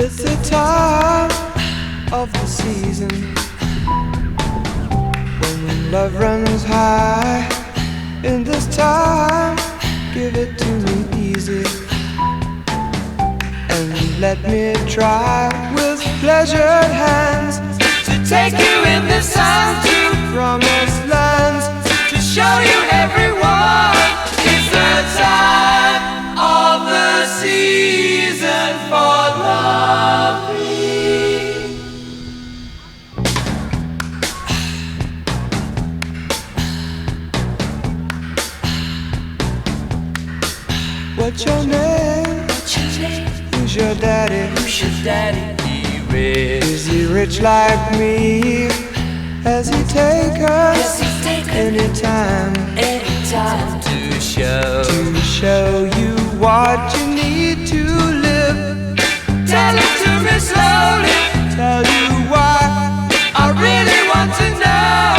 It's the time of the season when love runs high. In this time, give it to me easy and let me try with pleasured hands to take you in the sun to promised lands, to show you everyone. It's the time of the season for loving. What's your name? Who's your daddy? He rich. Is he rich like me? Has he take us anytime to show you what you need to live? Tell it to me slowly. Tell you why I really want to know.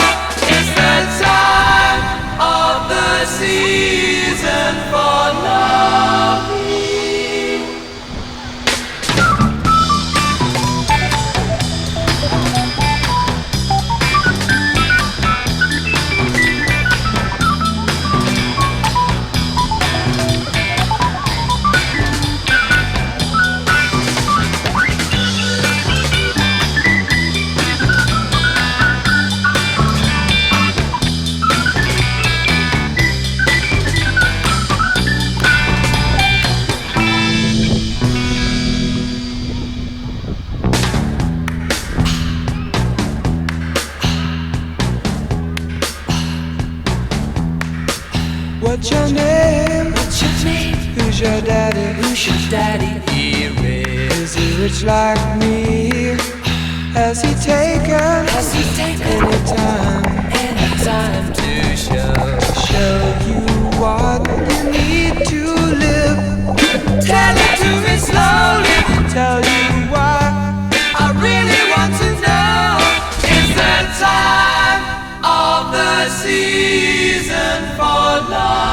It's the time of the season for loving. What's your name? Who's your daddy? He rich. Is he rich like me? Has he taken anytime to show you what you need to live? Tell it to me slowly. Tell you why I really want to know. It's the time of the season for love.